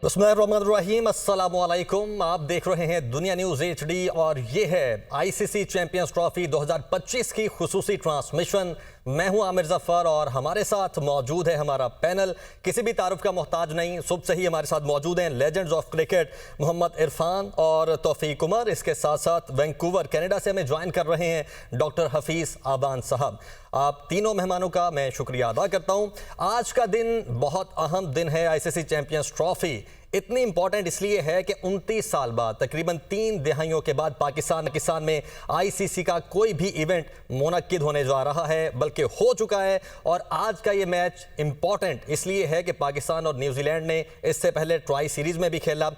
बिस्मिल्लाहिर्रहमानिर्रहीम, अस्सलामुअलैकुम। आप देख रहे हैं दुनिया न्यूज़ HD और ये है आईसीसी चैंपियंस ट्रॉफी 2025 की खुसूसी ट्रांसमिशन। मैं हूं आमिर जफर और हमारे साथ मौजूद है हमारा पैनल। किसी भी तारुफ का मोहताज नहीं, सुबह से ही हमारे साथ मौजूद हैं legends of cricket Mohammad Irfan और तौफीक उमर। इसके साथ साथ वैंकूवर कनाडा से हमें ज्वाइन कर रहे हैं डॉक्टर हफीज़ आबान साहब। आप तीनों मेहमानों का मैं शुक्रिया अदा करता हूं। आज का दिन बहुत अहम दिन है। आईसीसी चैंपियंस ट्रॉफी इतनी इंपॉर्टेंट इसलिए है कि 29 साल बाद, तकरीबन 3 दिहाइयों के बाद पाकिस्तान में आईसीसी का कोई भी इवेंट मुनक्किद होने जा रहा है, बल्कि हो चुका है। और आज का ये मैच इंपॉर्टेंट इसलिए है कि पाकिस्तान और न्यूजीलैंड ने इससे पहले ट्राई सीरीज में भी खेला।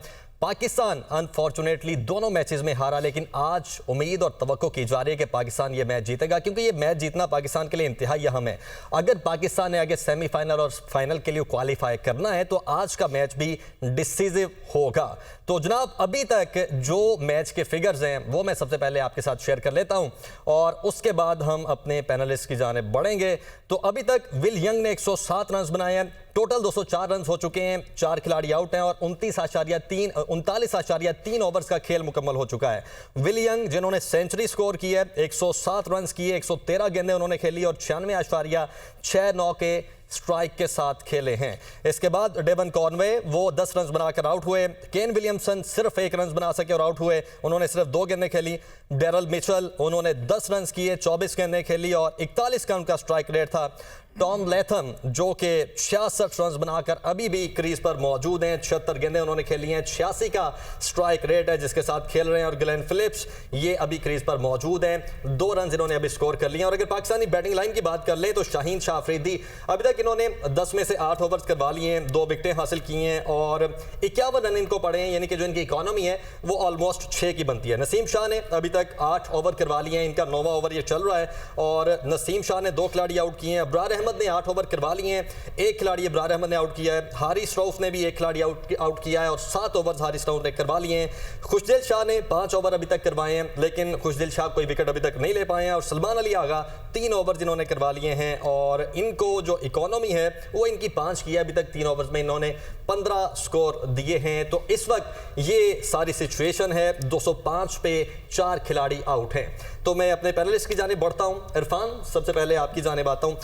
पाकिस्तान अनफॉर्चुनेटली दोनों मैचेस में हारा, लेकिन आज उम्मीद और तवक्को की जा रही है कि पाकिस्तान ये मैच जीतेगा, क्योंकि ये मैच जीतना पाकिस्तान के लिए इंतहाई अहम है। अगर पाकिस्तान ने आगे सेमीफाइनल और फाइनल के लिए क्वालिफाई करना है तो आज का मैच भी डिसीजिव होगा। तो जनाब, अभी तक जो मैच के फिगर्स हैं वो मैं सबसे पहले आपके साथ शेयर कर लेता हूं और उसके बाद हम अपने पैनलिस्ट की जानिब बढ़ेंगे। तो अभी तक विल यंग ने 107 रन बनाए हैं, टोटल 204 रन हो चुके हैं, 4 खिलाड़ी आउट हैं और 39.3 ओवर्स का खेल मुकम्मल हो चुका है। विल यंग जिन्होंने सेंचुरी स्कोर की है, 107 रन किए, 113 गेंदें उन्होंने खेली और 96.69 के स्ट्राइक के साथ खेले हैं। इसके बाद डेवन कॉनवे वो 10 रन बनाकर आउट हुए। केन विलियमसन सिर्फ 1 रन बना सके और आउट हुए, उन्होंने सिर्फ 2 गेंदें खेली। डेरल मिचेल उन्होंने 10 रन किए, 24 गेंदें खेली और 41 का उनका स्ट्राइक रेट था। टॉम लैथम जो कि 66 रन बनाकर अभी भी क्रीज पर मौजूद हैं, 76 गेंदें उन्होंने खेली हैं, 86 का स्ट्राइक रेट है जिसके साथ खेल रहे हैं। और ग्लेन फिलिप्स ये अभी क्रीज पर मौजूद हैं, 2 रन इन्होंने अभी स्कोर कर लिए। और अगर पाकिस्तानी बैटिंग लाइन की बात कर ले तो शाहीन शाह अफरीदी अभी तक इन्होंने 10 में से 8 ओवर्स करवा लिए हैं, 2 विकेटें हासिल की हैं और 51 रन इनको पड़े हैं, यानी कि जो इनकी इकॉनमी है वो ऑलमोस्ट 6 की बनती है। नसीम शाह ने अभी तक 8 ओवर करवा लिए हैं, इनका 9वां ओवर ये चल रहा है और नसीम शाह ने 2 खिलाड़ी आउट किए हैं। अब्रार अहमद ने 8 ओवर करवा लिए हैं, 1 खिलाड़ी अब्रार अहमद ने आउट किया है। हारिस रऊफ ने भी 1 खिलाड़ी आउट किया है और 7 ओवर हारिस रऊफ ने करवा लिए हैं। खुशदिल शाह ने 5 ओवर अभी तक करवाए हैं, लेकिन खुशदिल शाह कोई विकेट अभी तक नहीं ले पाए हैं। और सलमान अली आगा 3 ओवर जिन्होंने करवा लिए हैं और इनको जो इकॉनमी है वो इनकी 5 की है। अभी तक 3 ओवर्स में इन्होंने 15 स्कोर दिए हैं। तो इस वक्त ये सारी सिचुएशन है, 205 पे 4 खिलाड़ी आउट हैं। तो मैं अपने पैनलिस्ट की जानिब बढ़ता हूं। इरफान, सबसे पहले आपकी जानिब आता हूं।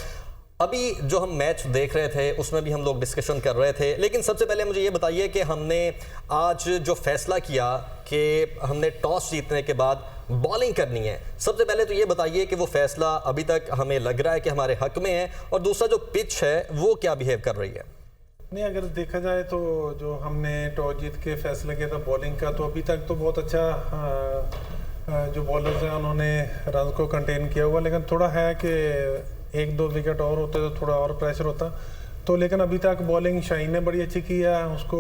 अभी जो हम मैच देख रहे थे उसमें भी हम लोग डिस्कशन कर रहे थे, लेकिन सबसे पहले मुझे ये बताइए कि हमने आज जो फैसला किया कि हमने टॉस जीतने के बाद बॉलिंग करनी है, सबसे पहले तो ये बताइए कि वो फैसला अभी तक हमें लग रहा है कि हमारे हक में है, और दूसरा जो पिच है वो क्या बिहेव कर रही है? नहीं, अगर देखा जाए तो जो हमने टॉस जीत के फैसला किया था बॉलिंग का, तो अभी तक तो बहुत अच्छा जो बॉलर्स हैं उन्होंने रन को कंटेन किया हुआ, लेकिन थोड़ा है कि 1-2 विकेट और होते तो थोड़ा और प्रेशर होता। तो लेकिन अभी तक बॉलिंग शाहीन ने बड़ी अच्छी की है, उसको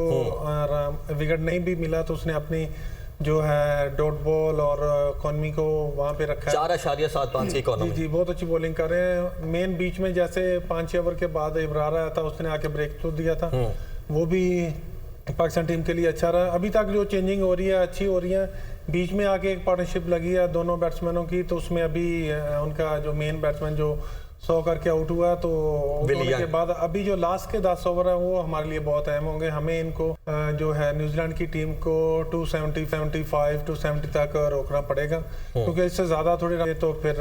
विकेट नहीं भी मिला तो उसने अपनी जो है डॉट बॉल और इकॉनमी को वहाँ पे रखा है। 4.75 की इकॉनमी। जी, बहुत अच्छी बॉलिंग कर रहे हैं। मेन बीच में जैसे 5-6 ओवर के बाद इब्रार आया था, उसने आके ब्रेक तो दिया था, वो भी पाकिस्तान टीम के लिए अच्छा रहा। अभी तक जो चेंजिंग हो रही है अच्छी हो रही है। बीच में आके एक पार्टनरशिप लगी है दोनों बैट्समैनों की, तो उसमें अभी उनका जो मेन बैट्समैन जो 100 करके आउट हुआ, तो के बाद अभी जो लास्ट के 10 ओवर है वो हमारे लिए बहुत अहम होंगे। हमें इनको जो है न्यूजीलैंड की टीम को 270, 75, 270 तक रोकना पड़ेगा, क्योंकि इससे ज़्यादा थोड़ी रहे तो फिर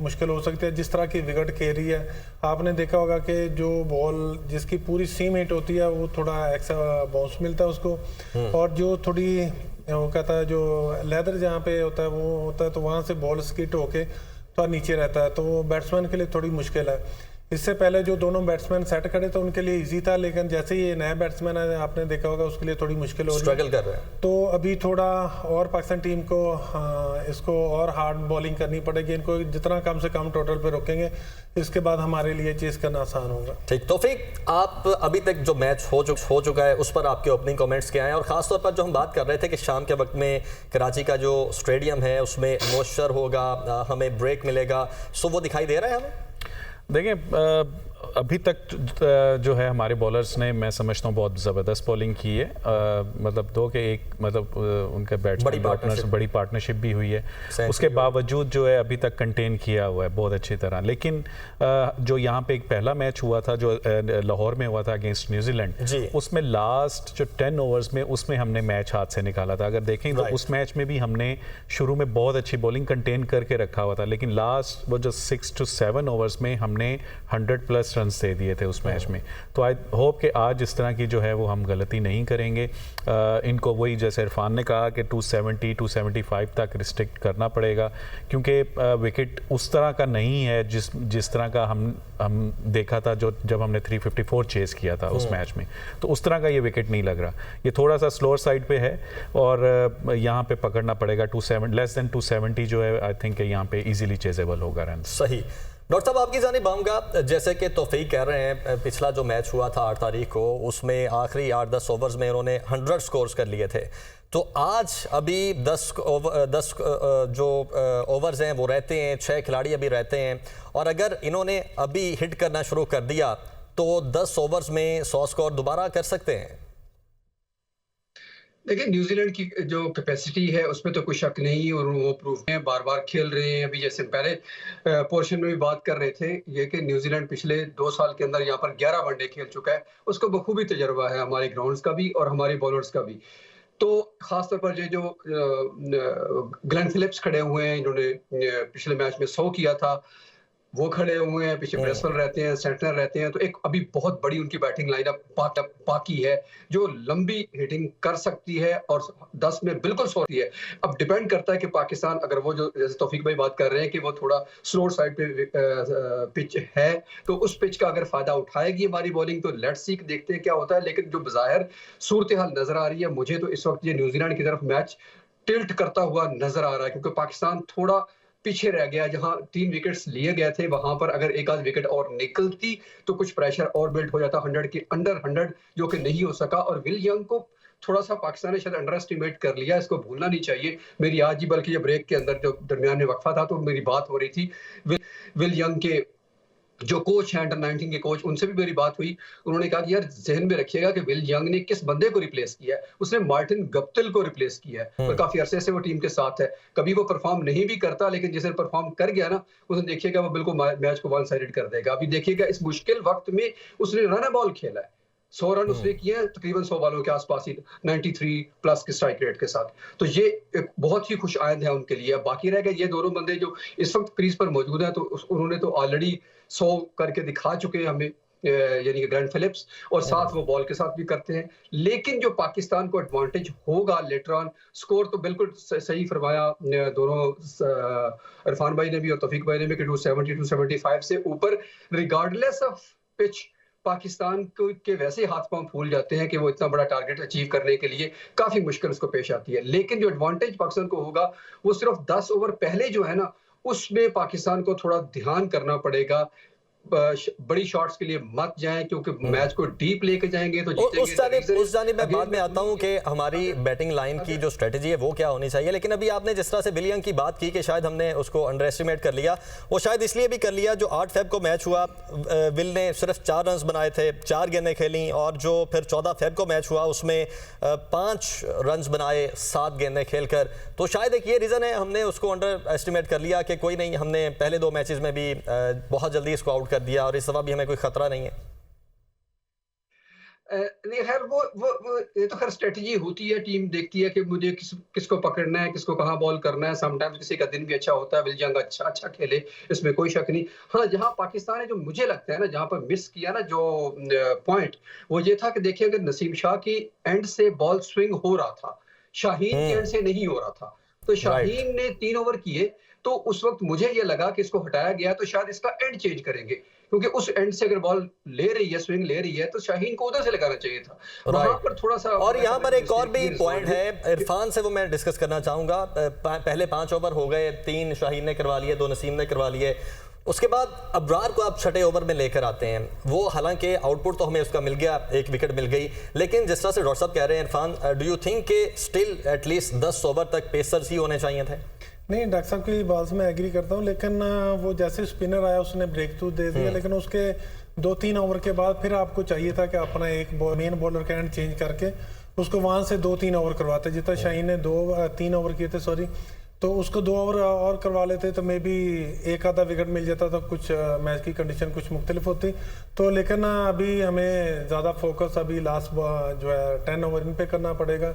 मुश्किल हो सकती है। जिस तरह की विकेट खेल रही है, आपने देखा होगा कि जो बॉल जिसकी पूरी सीम हिट होती है वो थोड़ा एक्स्ट्रा बाउंस मिलता है उसको, और जो थोड़ी वो कहता है जो लेदर जहाँ पे होता है वो होता है, तो वहाँ से बॉल स्किट होके तो नीचे रहता है, तो वो बैट्समैन के लिए थोड़ी मुश्किल है। इससे पहले जो दोनों बैट्समैन सेट खड़े तो उनके लिए इजी था, लेकिन जैसे ही ये नया बैट्समैन है आपने देखा होगा उसके लिए थोड़ी मुश्किल हो रही है, स्ट्रगल कर रहे हैं। तो अभी थोड़ा और पाकिस्तान टीम को इसको और हार्ड बॉलिंग करनी पड़ेगी। इनको जितना कम से कम टोटल पे रोकेंगे, इसके बाद हमारे लिए चेस करना आसान होगा। ठीक, तौफीक, आप अभी तक जो मैच हो चुका है उस पर आपके ओपनिंग कमेंट्स क्या हैं? और ख़ासतौर पर जो हम बात कर रहे थे कि शाम के वक्त में कराची का जो स्टेडियम है उसमें मॉइस्चर होगा, हमें ब्रेक मिलेगा, सो वो दिखाई दे रहा है हमें? देखें, अभी तक जो है हमारे बॉलर्स ने, मैं समझता हूँ, बहुत ज़बरदस्त बॉलिंग की है। मतलब दो के एक, मतलब उनके बैट्समैन पार्टनर्स, बड़ी पार्टनरशिप भी हुई है। उसके बावजूद जो है अभी तक कंटेन किया हुआ है बहुत अच्छी तरह। लेकिन जो यहाँ पे एक पहला मैच हुआ था जो लाहौर में हुआ था अगेंस्ट न्यूजीलैंड, उसमें लास्ट जो 10 ओवर्स में उसमें हमने मैच हाथ से निकाला था। अगर देखें तो उस मैच में भी हमने शुरू में बहुत अच्छी बॉलिंग कंटेन करके रखा हुआ था, लेकिन लास्ट वो जो 6 to 7 ओवर्स में हमने 100+ रन दे दिए थे उस मैच में। तो आई होप कि आज इस तरह की जो है वो हम गलती नहीं करेंगे। इनको वही जैसे इरफान ने कहा कि 270 275 तक रिस्ट्रिक्ट करना पड़ेगा, क्योंकि विकेट उस तरह का नहीं है जिस तरह का हम देखा था जब हमने 354 चेस किया था उस मैच में। तो उस तरह का ये विकेट नहीं लग रहा, ये थोड़ा सा स्लोअर साइड पे है और यहाँ पे पकड़ना पड़ेगा। लेस देन 270 जो है आई थिंक यहाँ पे इजीली चेजेबल होगा रन। सही। डॉक्टर साहब आपकी जानिब आऊँगा, जैसे कि तौफीक कह रहे हैं पिछला जो मैच हुआ था 8 तारीख को, उसमें आखिरी 8-10 ओवर्स में उन्होंने 100 स्कोर्स कर लिए थे। तो आज अभी 10 जो ओवर्स हैं वो रहते हैं, 6 खिलाड़ी अभी रहते हैं, और अगर इन्होंने अभी हिट करना शुरू कर दिया तो 10 ओवर्स में 100 स्कोर दोबारा कर सकते हैं। देखिए, न्यूजीलैंड की जो कैपेसिटी है उसमें तो कोई शक नहीं, और वो प्रूफ है, बार बार खेल रहे हैं। अभी जैसे पहले पोर्शन में भी बात कर रहे थे ये कि न्यूजीलैंड पिछले 2 साल के अंदर यहाँ पर 11 वनडे खेल चुका है, उसको बखूबी तजर्बा है हमारे ग्राउंड्स का भी और हमारे बॉलर्स का भी। तो खासतौर पर ये जो ग्लेन फिलिप्स खड़े हुए हैं, इन्होंने पिछले मैच में 100 किया था, वो खड़े हुए हैं, पीछे ब्रेसवेल रहते हैं, सेंटनर रहते हैं। तो एक अभी बहुत बड़ी उनकी बैटिंग लाइनअप बाकी है जो लंबी हिटिंग कर सकती है और 10 में बिल्कुल सोती है। अब डिपेंड करता है कि पाकिस्तान, अगर वो जो जैसे तौफीक भाई बात कर रहे हैं कि वो थोड़ा स्लो साइड पे पिच है, तो उस पिच का अगर फायदा उठाएगी हमारी बॉलिंग तो लेट्स सी, देखते हैं क्या होता है। लेकिन जो बज़ाहिर सूरत हाल नजर आ रही है मुझे, तो इस वक्त ये न्यूजीलैंड की तरफ मैच टिल्ट करता हुआ नजर आ रहा है, क्योंकि पाकिस्तान थोड़ा पीछे रह गया। जहां 3 विकेट्स लिए गए थे वहां पर अगर एक आध विकेट और निकलती तो कुछ प्रेशर और बिल्ड हो जाता 100 के अंडर 100, जो कि नहीं हो सका। और विल यंग को थोड़ा सा पाकिस्तान ने शायद अंडर एस्टिमेट कर लिया, इसको भूलना नहीं चाहिए। मेरी आज ही बल्कि ये ब्रेक के अंदर जो दरमियान में वक्फा था तो मेरी बात हो रही थी विल यंग के जो कोच हैं, अंडर 19 के कोच, उनसे भी मेरी बात हुई। उन्होंने कहा कि यार जहन में रखिएगा कि विल यंग ने किस बंदे को रिप्लेस किया है। उसने मार्टिन गप्टिल को रिप्लेस किया है और काफी अरसे से वो टीम के साथ है। कभी वो परफॉर्म नहीं भी करता, लेकिन जिस दिन परफॉर्म कर गया ना, उसने देखिएगा वो बिल्कुल मैच को वन साइडेड कर देगा। अभी देखिएगा इस मुश्किल वक्त में उसने रन बॉल खेला है, 100 रन उसने किए हैं तकरीबन 100 बॉलों के आसपास ही, 93+ के स्ट्राइक रेट के साथ। तो ये एक बहुत ही खुश आयद है उनके लिए। बाकी रह गए ये दोनों बंदे जो इस वक्त क्रीज पर मौजूद हैं, तो उन्होंने तो ऑलरेडी 100 करके दिखा चुके हैं हमें, यानी कि ग्लेन फिलिप्स, और साथ वो बॉल के साथ भी करते हैं। लेकिन जो पाकिस्तान को एडवांटेज होगा लेटर ऑन, स्कोर तो बिल्कुल सही फरमाया दोनों इरफान भाई ने भी और तौफीक भाई ने भी कि 270 275 से ऊपर रिगार्डलेस ऑफ पिच पाकिस्तान के वैसे हाथ पांव फूल जाते हैं कि वो इतना बड़ा टारगेट अचीव करने के लिए काफी मुश्किल उसको पेश आती है। लेकिन जो एडवांटेज पाकिस्तान को होगा वो सिर्फ 10 ओवर पहले जो है ना, उसमें पाकिस्तान को थोड़ा ध्यान करना पड़ेगा। बड़ी शॉट्स के लिए मत जाएं, क्योंकि मैच को डीप लेके जाएंगे तो जीतेंगे। उस जानिब मैं बाद में आता हूं कि हमारी बैटिंग लाइन की जो स्ट्रेटजी है वो क्या होनी चाहिए। लेकिन अभी आपने जिस तरह से विल यंग की बात की कि शायद हमने उसको अंडर एस्टिमेट कर लिया, वो शायद इसलिए भी कर लिया जो 8 फेब को मैच हुआ, विल ने सिर्फ 4 रन बनाए थे, 4 गेंदें खेली, और जो फिर 14 फेब को मैच हुआ उसमें 5 रन बनाए 7 गेंदें खेलकर। तो शायद एक ये रीज़न है हमने उसको अंडर एस्टिमेट कर लिया कि कोई नहीं, हमने पहले 2 मैचेस में भी बहुत जल्दी इसको आउट कर दिया और इस दफा भी हमें कोई खतरा नहीं है। नहीं खैर, वो ये तो खैर स्ट्रेटजी होती है, टीम देखती है कि मुझे किसको पकड़ना है, किसको कहाँ बॉल करना है। समटाइम्स किसी का दिन भी अच्छा होता है, विल यंग अच्छा खेले, इसमें कोई शक नहीं। हाँ, जहाँ पाकिस्तान ने जो मुझे लगता है ना, जहाँ पर मिस किया ना जो पॉइंट, वो ये था कि देखिए अगर नसीम शाह की एंड से बॉल स्विंग हो रहा था, शाहीन के एंड से नहीं हो रहा था। तो शाहीन ने 3 ओवर किए, तो उस वक्त मुझे ये लगा कि इसको हटाया गया तो शायद इसका एंड चेंज करेंगे, क्योंकि उस एंड से अगर बॉल ले रही है, स्विंग ले रही है, तो शाहीन को उधर से लगाना चाहिए था। वहां पर थोड़ा सा, और यहाँ पर एक और भी पॉइंट है इरफान से, वो मैं डिस्कस करना चाहूंगा। पहले 5 ओवर हो गए, 3 शाहीन ने करवा लिए, 2 नसीम ने करवा लिए। उसके बाद अब्रार को आप 6ठे ओवर में लेकर आते हैं। वो हालांकि आउटपुट तो हमें उसका मिल गया, 1 विकेट मिल गई, लेकिन जिस तरह से डॉक्टर साहब कह रहे हैं इरफान, डू यू थिंक कि स्टिल एटलीस्ट 10 ओवर तक पेसर्स ही होने चाहिए थे? नहीं, डॉक्टर साहब की बात से मैं एग्री करता हूँ, लेकिन वो जैसे स्पिनर आया उसने ब्रेक थ्रू दे दिया, लेकिन उसके 2-3 ओवर के बाद फिर आपको चाहिए था कि अपना एक मेन बॉलर का एंड चेंज करके उसको वहां से 2-3 ओवर करवाते, जितना शाहीन ने 3 ओवर किए थे, सॉरी, तो उसको 2 ओवर और करवा लेते तो मे बी एक आधा विकेट मिल जाता, तो कुछ मैच की कंडीशन कुछ मुख्तलिफ होती। तो लेकिन अभी हमें ज़्यादा फोकस अभी लास्ट जो है 10 ओवर इन पे करना पड़ेगा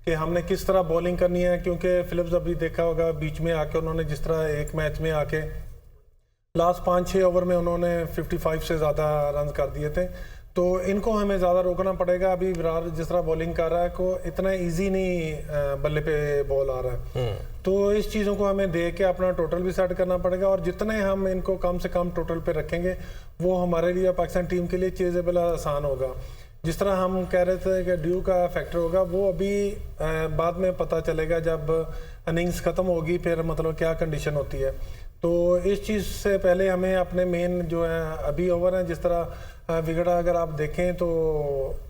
कि हमने किस तरह बॉलिंग करनी है, क्योंकि फिलिप्स अभी देखा होगा बीच में आके उन्होंने जिस तरह एक मैच में आके लास्ट 5-6 ओवर में उन्होंने 55 से ज़्यादा रन कर दिए थे, तो इनको हमें ज़्यादा रोकना पड़ेगा। अभी विराट जिस तरह बॉलिंग कर रहा है को इतना इजी नहीं बल्ले पे बॉल आ रहा है, तो इस चीज़ों को हमें देख के अपना टोटल भी सेट करना पड़ेगा, और जितने हम इनको कम से कम टोटल पे रखेंगे वो हमारे लिए पाकिस्तान टीम के लिए चेजेबल आसान होगा। जिस तरह हम कह रहे थे कि ड्यू का फैक्टर होगा, वो अभी बाद में पता चलेगा जब इनिंग्स ख़त्म होगी, फिर मतलब क्या कंडीशन होती है। तो इस चीज़ से पहले हमें अपने मेन जो है अभी ओवर हैं, जिस तरह विकेट अगर आप देखें तो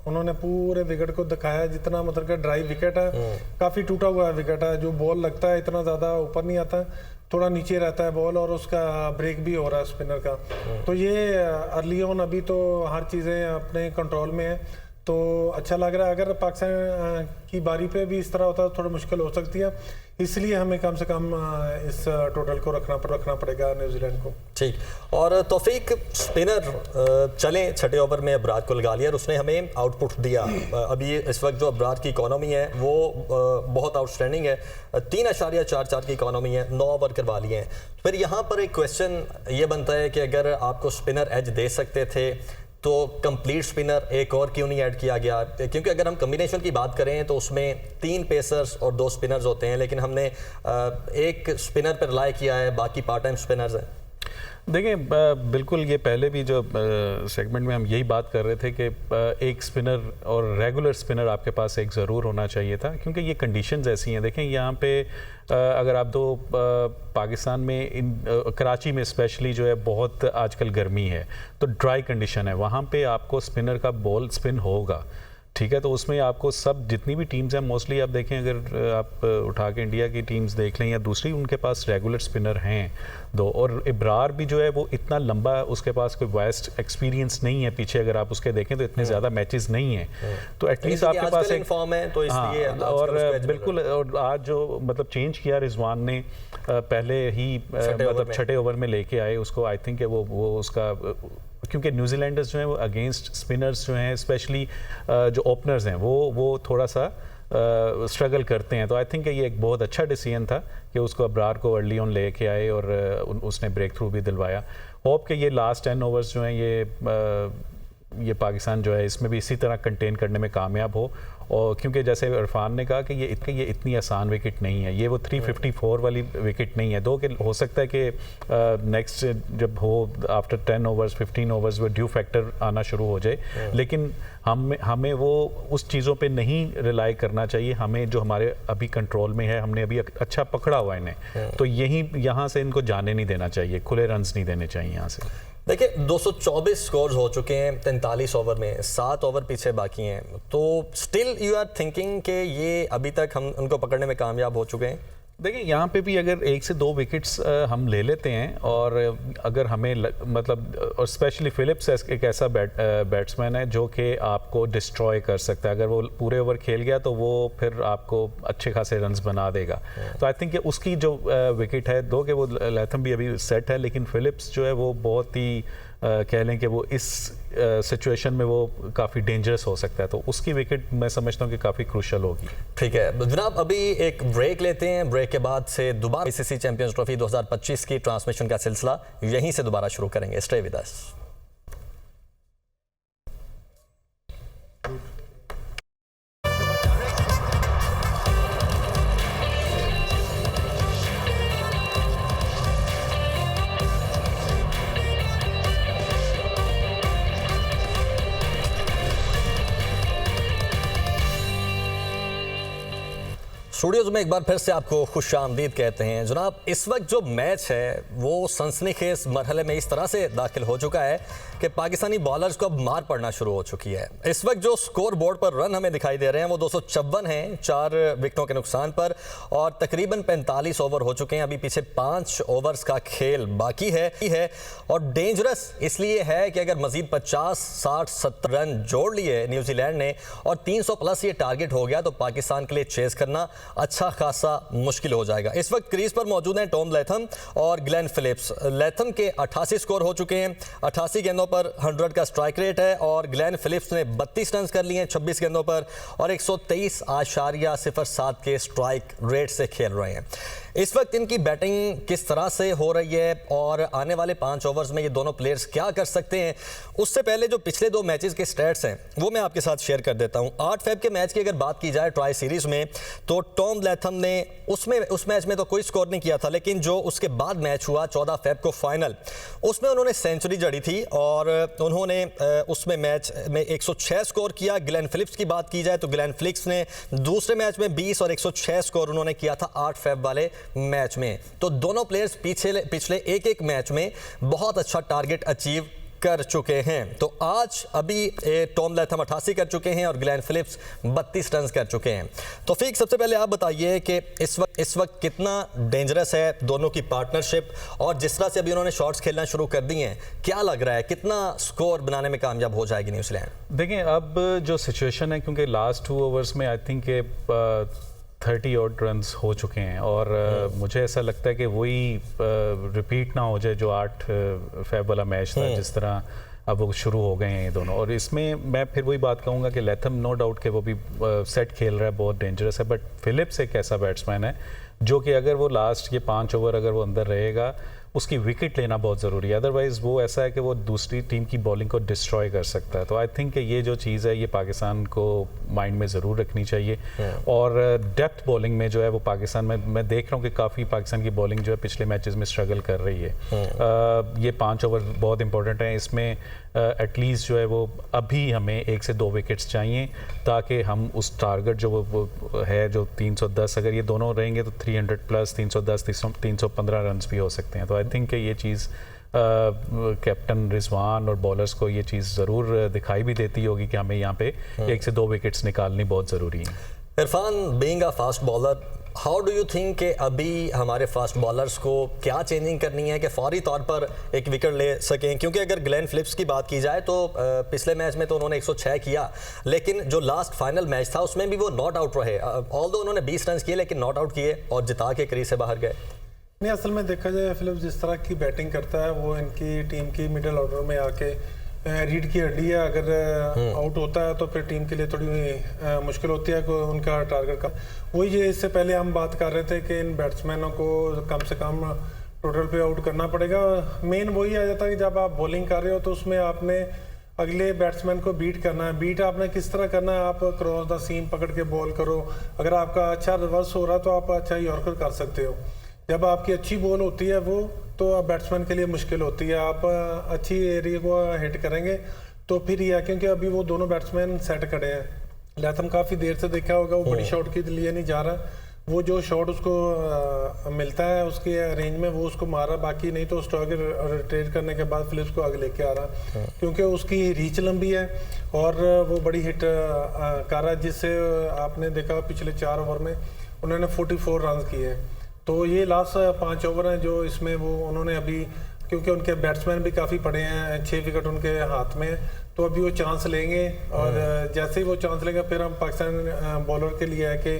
उन्होंने पूरे विकेट को दिखाया, जितना मतलब कि ड्राई विकेट है, काफ़ी टूटा हुआ विकेट है, जो बॉल लगता है इतना ज़्यादा ऊपर नहीं आता, थोड़ा नीचे रहता है बॉल, और उसका ब्रेक भी हो रहा है स्पिनर का। तो ये अर्ली ऑन अभी तो हर चीज़ें अपने कंट्रोल में है, तो अच्छा लग रहा है। अगर पाकिस्तान की बारी पे भी इस तरह होता तो थोड़ी मुश्किल हो सकती है, इसलिए हमें कम से कम इस टोटल को रखना पड़ेगा न्यूजीलैंड को। ठीक, और तौफीक स्पिनर चले 6 ओवर में अबरार को लगा लिया और उसने हमें आउटपुट दिया। अभी इस वक्त जो अबरार की इकोनॉमी है वो बहुत आउटस्टैंडिंग है, 3.44 की इकोनॉमी है, 9 ओवर करवा लिए हैं। फिर यहाँ पर एक क्वेश्चन ये बनता है कि अगर आपको स्पिनर एज दे सकते थे तो कंप्लीट स्पिनर एक और क्यों नहीं ऐड किया गया? क्योंकि अगर हम कम्बिनेशन की बात करें तो उसमें 3 पेसर्स और 2 स्पिनर्स होते हैं, लेकिन हमने एक स्पिनर पर रिलाई किया है, बाकी पार्ट टाइम स्पिनर्स हैं। देखें, बिल्कुल ये पहले भी जो सेगमेंट में हम यही बात कर रहे थे कि एक स्पिनर और रेगुलर स्पिनर आपके पास एक ज़रूर होना चाहिए था, क्योंकि ये कंडीशंस ऐसी हैं। देखें यहाँ पे अगर आप पाकिस्तान में कराची में स्पेशली जो है बहुत आजकल गर्मी है, तो ड्राई कंडीशन है, वहाँ पे आपको स्पिनर का बॉल स्पिन होगा, ठीक है। तो उसमें आपको सब जितनी भी टीम्स हैं मोस्टली आप देखें, अगर आप उठा के इंडिया की टीम्स देख लें या दूसरी, उनके पास रेगुलर स्पिनर हैं 2, और इब्रार भी जो है वो इतना लंबा, उसके पास कोई वास्ट एक्सपीरियंस नहीं है पीछे, अगर आप उसके देखें तो इतने ज़्यादा मैचेस नहीं हैं, तो एटलीस्ट आपके पास एक फॉर्म है, तो इसलिए और बिल्कुल। और आज जो मतलब चेंज किया रिजवान ने, पहले ही मतलब 6 ओवर में लेके आए उसको, आई थिंक वो उसका, क्योंकि न्यूजीलैंडर्स जो हैं वो अगेंस्ट स्पिनर्स जो हैं, स्पेशली जो ओपनर्स हैं, वो थोड़ा सा स्ट्रगल करते हैं। तो आई थिंक ये एक बहुत अच्छा डिसीजन था कि उसको अबरार को अर्ली ऑन लेके आए और उसने ब्रेक थ्रू भी दिलवाया। होप कि ये लास्ट 10 ओवर्स जो हैं ये पाकिस्तान जो है इसमें भी इसी तरह कंटेन करने में कामयाब हो, और क्योंकि जैसे इरफान ने कहा कि ये इतनी आसान विकेट नहीं है, ये वो 354 वाली विकेट नहीं है। 2 कि हो सकता है कि नेक्स्ट जब हो आफ्टर 10 ओवर्स 15 ओवर्स वो ड्यू फैक्टर आना शुरू हो जाए, लेकिन हमें वो उस चीज़ों पे नहीं रिलाई करना चाहिए। हमें जो हमारे अभी कंट्रोल में है, हमने अभी अच्छा पकड़ा हुआ है इन्हें, तो यहाँ से इनको जाने नहीं देना चाहिए, खुले रन्स नहीं देने चाहिए यहाँ से। देखिए 224 स्कोर्स हो चुके हैं 43 ओवर में, 7 ओवर पीछे बाकी हैं, तो स्टिल यू आर थिंकिंग कि ये अभी तक हम उनको पकड़ने में कामयाब हो चुके हैं? देखिए यहाँ पे भी अगर 1 से 2 विकेट्स हम ले लेते हैं, और अगर हमें मतलब, और स्पेशली फिलिप्स एक ऐसा बैट्समैन है जो कि आपको डिस्ट्रॉय कर सकता है, अगर वो पूरे ओवर खेल गया तो वो फिर आपको अच्छे खासे रन्स बना देगा। तो आई थिंक उसकी जो विकेट है, 2 कि वो लैथम भी अभी सेट है, लेकिन फिलिप्स जो है वो बहुत ही कह लें कि वो इस सिचुएशन में वो काफ़ी डेंजरस हो सकता है, तो उसकी विकेट मैं समझता हूँ कि काफ़ी क्रूशल होगी। ठीक है जनाब, अभी एक ब्रेक लेते हैं, ब्रेक के बाद से दोबारा आईसीसी चैंपियंस ट्रॉफी 2025 की ट्रांसमिशन का सिलसिला यहीं से दोबारा शुरू करेंगे। Stay with us. स्टूडियोज में एक बार फिर से आपको खुशामदीद कहते हैं। जनाब, इस वक्त जो मैच है वो सनसनीखेज मरहले में इस तरह से दाखिल हो चुका है कि पाकिस्तानी बॉलर्स को अब मार पड़ना शुरू हो चुकी है। इस वक्त जो स्कोर बोर्ड पर रन हमें दिखाई दे रहे हैं वो 254 हैं 4 विकेटों के नुकसान पर, और तकरीबन 45 ओवर हो चुके हैं। अभी पीछे 5 ओवर्स का खेल बाकी है और डेंजरस इसलिए है कि अगर मजीद 50, 60, 70 रन जोड़ लिए न्यूजीलैंड ने और 300 प्लस ये टारगेट हो गया तो पाकिस्तान के लिए चेस करना अच्छा खासा मुश्किल हो जाएगा। इस वक्त क्रीज पर मौजूद हैं टॉम लैथम और ग्लेन फिलिप्स। लैथम के 88 स्कोर हो चुके हैं, 88 गेंदों पर 100 का स्ट्राइक रेट है, और ग्लेन फिलिप्स ने 32 रन कर लिए हैं 26 गेंदों पर और 123.07 के स्ट्राइक रेट से खेल रहे हैं। इस वक्त इनकी बैटिंग किस तरह से हो रही है और आने वाले 5 ओवर्स में ये दोनों प्लेयर्स क्या कर सकते हैं, उससे पहले जो पिछले 2 मैचेस के स्टैट्स हैं वो मैं आपके साथ शेयर कर देता हूं। 8 फेब के मैच की अगर बात की जाए ट्राई सीरीज में, तो टॉम लैथम ने उस मैच में तो कोई स्कोर नहीं किया था, लेकिन जो उसके बाद मैच हुआ 14 फेब को फाइनल, उसमें उन्होंने सेंचुरी जड़ी थी और उन्होंने उसमें मैच में 106 स्कोर किया। ग्लेन फिलिप्स की बात की जाए तो ग्लेन फिलिप्स ने दूसरे मैच में 20 और 106 स्कोर उन्होंने किया था 8 फेब वाले मैच में। तो दोनों प्लेयर्स पिछले एक मैच में बहुत अच्छा टारगेट अचीव कर चुके हैं। तो आज अभी टॉम लैथम 88 कर चुके हैं और ग्लेन फिलिप्स 32 रन कर चुके हैं। तो फिक, सबसे पहले आप बताइए कि इस वक्त कितना डेंजरस है दोनों की पार्टनरशिप, और जिस तरह से अभी उन्होंने शॉट्स खेलना शुरू कर दिए हैं, क्या लग रहा है कितना स्कोर बनाने में कामयाब हो जाएगी न्यूजीलैंड? देखिए, अब जो सिचुएशन है, क्योंकि लास्ट 2 ओवर्स में आई थिंक 30 ऑड रन्स हो चुके हैं और मुझे ऐसा लगता है कि वही रिपीट ना हो जाए जो 8 फेब वाला मैच था, जिस तरह अब वो शुरू हो गए हैं ये दोनों। और इसमें मैं फिर वही बात कहूँगा कि लैथम नो डाउट कि वो भी सेट खेल रहा है, बहुत डेंजरस है, बट फिलिप्स एक ऐसा बैट्समैन है जो कि अगर वो लास्ट ये 5 ओवर अगर वो अंदर रहेगा, उसकी विकेट लेना बहुत ज़रूरी है, अदरवाइज़ वो ऐसा है कि वो दूसरी टीम की बॉलिंग को डिस्ट्रॉय कर सकता है। तो आई थिंक कि ये जो चीज़ है ये पाकिस्तान को माइंड में ज़रूर रखनी चाहिए। और डेप्थ बॉलिंग में जो है वो पाकिस्तान में मैं देख रहा हूँ कि काफ़ी पाकिस्तान की बॉलिंग जो है पिछले मैचेस में स्ट्रगल कर रही है। ये 5 ओवर बहुत इंपॉर्टेंट हैं, इसमें एटलीस्ट जो है वो अभी हमें 1 से 2 विकेट्स चाहिए ताकि हम उस टारगेट जो वो है जो 310, अगर ये दोनों रहेंगे तो 300 प्लस 310 315 रन भी हो सकते हैं। तो आई थिंक ये चीज़ कैप्टन रिजवान और बॉलर्स को ये चीज़ ज़रूर दिखाई भी देती होगी कि हमें यहाँ पे 1 से 2 विकेट्स निकालनी बहुत ज़रूरी है। Irfan, being a fast bowler, how do you think कि अभी हमारे फास्ट बॉलर्स को क्या चेंजिंग करनी है कि फौरी तौर पर एक विकेट ले सकें? क्योंकि अगर ग्लेन फिलिप्स की बात की जाए तो पिछले मैच में तो उन्होंने 106 किया, लेकिन जो लास्ट फाइनल मैच था उसमें भी वो नॉट आउट रहे। ऑल्दो उन्होंने 20 रन किए लेकिन नॉट आउट किए और जिता के क्रीज से बाहर गए। नहीं, असल में देखा जाए फिलिप्स जिस तरह की बैटिंग करता है वो इनकी टीम की मिडिल ऑर्डर में आके रीढ़ की हड्डी है। अगर आउट होता है तो फिर टीम के लिए थोड़ी मुश्किल होती है उनका टारगेट का। वही जो इससे पहले हम बात कर रहे थे कि इन बैट्समैनों को कम से कम टोटल पे आउट करना पड़ेगा। मेन वही आ जाता है कि जब आप बॉलिंग कर रहे हो तो उसमें आपने अगले बैट्समैन को बीट करना है। बीट आपने किस तरह करना है? आप क्रॉस द सीम पकड़ के बॉल करो। अगर आपका अच्छा रिवर्स हो रहा है तो आप अच्छा यॉर्कर कर सकते हो। जब आपकी अच्छी बॉल होती है वो तो बैट्समैन के लिए मुश्किल होती है। आप अच्छी एरिया को हिट करेंगे तो फिर यह, क्योंकि अभी वो दोनों बैट्समैन सेट खड़े हैं। लैथम काफ़ी देर से देखा होगा वो बड़ी शॉट के लिए नहीं जा रहा, वो जो शॉट उसको मिलता है उसके रेंज में वो उसको मार रहा, बाकी नहीं तो स्ट्रोक रोटेट करने के बाद फिलिप्स को आगे लेके आ रहा, क्योंकि उसकी रीच लंबी है और वो बड़ी हिट कर रहा है, जिससे आपने देखा पिछले 4 ओवर में उन्होंने 44 रन किए। तो ये लास्ट 5 ओवर हैं जो इसमें वो उन्होंने अभी, क्योंकि उनके बैट्समैन भी काफ़ी पड़े हैं, 6 विकेट उनके हाथ में, तो अभी वो चांस लेंगे और जैसे ही वो चांस लेंगे फिर हम पाकिस्तान बॉलर के लिए है कि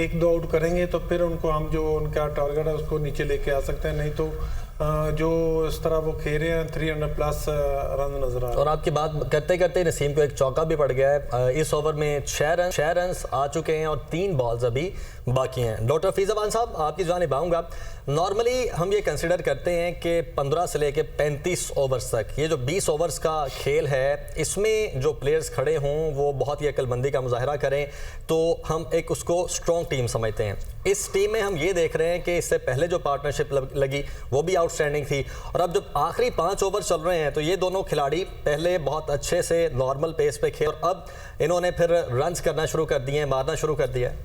1-2 आउट करेंगे तो फिर उनको हम जो उनका टारगेट है उसको नीचे लेके आ सकते हैं। नहीं तो जो इस तरह वो खेल रहे हैं 300 प्लस रन नजर आ रहा है। और आपकी बात करते करते नसीम को एक चौका भी पड़ गया है। इस ओवर में 6 रन आ चुके हैं और 3 बॉल्स अभी बाकी हैं। डॉक्टर फीज़ाबान साहब, आपकी जानिब आऊँगा। नॉर्मली हम ये कंसिडर करते हैं कि 15 से लेके 35 ओवर्स तक ये जो 20 ओवर्स का खेल है, इसमें जो प्लेयर्स खड़े हों वो बहुत ही अक्लमंदी का मुजाहरा करें तो हम एक उसको स्ट्रॉन्ग टीम समझते हैं। इस टीम में हम ये देख रहे हैं कि इससे पहले जो पार्टनरशिप लगी वो भी आउटस्टैंडिंग थी, और अब जब आखिरी 5 ओवर चल रहे हैं तो ये दोनों खिलाड़ी पहले बहुत अच्छे से नॉर्मल पेस पे खेल और अब इन्होंने फिर रन्स करना शुरू कर दिए हैं, मारना शुरू कर दिया है।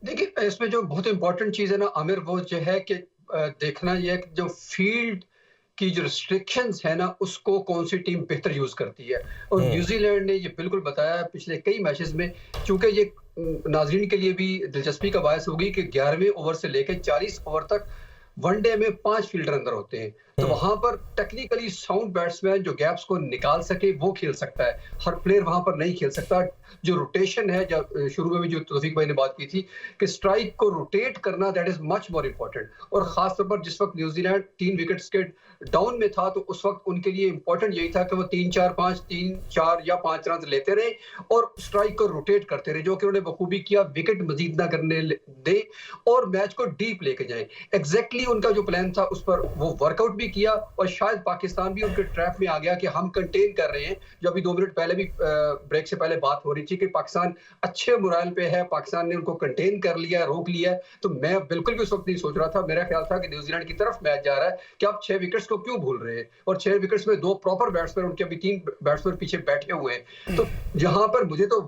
देखिए इसमें जो बहुत इंपॉर्टेंट चीज़ है ना आमिर, वो जो है कि देखना ये है कि जो फील्ड की जो रिस्ट्रिक्शंस है ना उसको कौन सी टीम बेहतर यूज करती है। और न्यूजीलैंड ने ये बिल्कुल बताया पिछले कई मैचेस में, क्योंकि ये नाजरीन के लिए भी दिलचस्पी का बायस होगी कि 11वें ओवर से लेकर 40 ओवर तक वनडे में 5 फील्डर अंदर होते हैं, तो वहां पर टेक्निकली साउंड बैट्समैन जो गैप्स को निकाल सके वो खेल सकता है, हर प्लेयर वहां पर नहीं खेल सकता। जो रोटेशन है, जब शुरू में भी जो तौफीक भाई ने बात की थी कि स्ट्राइक को रोटेट करना, that is much more important. और खासतौर पर जिस वक्त न्यूजीलैंड 3 विकेट्स के डाउन में था, तो उस वक्त उनके लिए इंपॉर्टेंट यही था कि वो 3-4-5 3-4 या 5 रन लेते रहे और स्ट्राइक को रोटेट करते रहे, जो कि उन्होंने बखूबी किया, विकेट मजीद ना करने दे और मैच को डीप लेके जाए। एग्जैक्टली उनका जो प्लान था उस पर वो वर्कआउट भी किया और शायद पाकिस्तान भी उनके ट्रैप में आ गया कि हम कंटेन कर रहे हैं। जो अभी 2 मिनट पहले भी ब्रेक से पहले बात हो रही थी कि पाकिस्तान अच्छे मोराल पे है, पाकिस्तान ने उनको कंटेन कर लिया, रोक लिया। तो मैं बिल्कुल भी उस वक्त नहीं सोच रहा था, मेरा ख्याल था कि न्यूजीलैंड की तरफ मैच जा रहा है कि आप 6 विकेट्स को क्यों भूल रहे हैं, और 6 विकेट्स में 2 प्रॉपर बैट्समैन, उनके अभी 3 बैट्समैन पीछे बैठे हुए हैं। तो जहां पर मुझे तो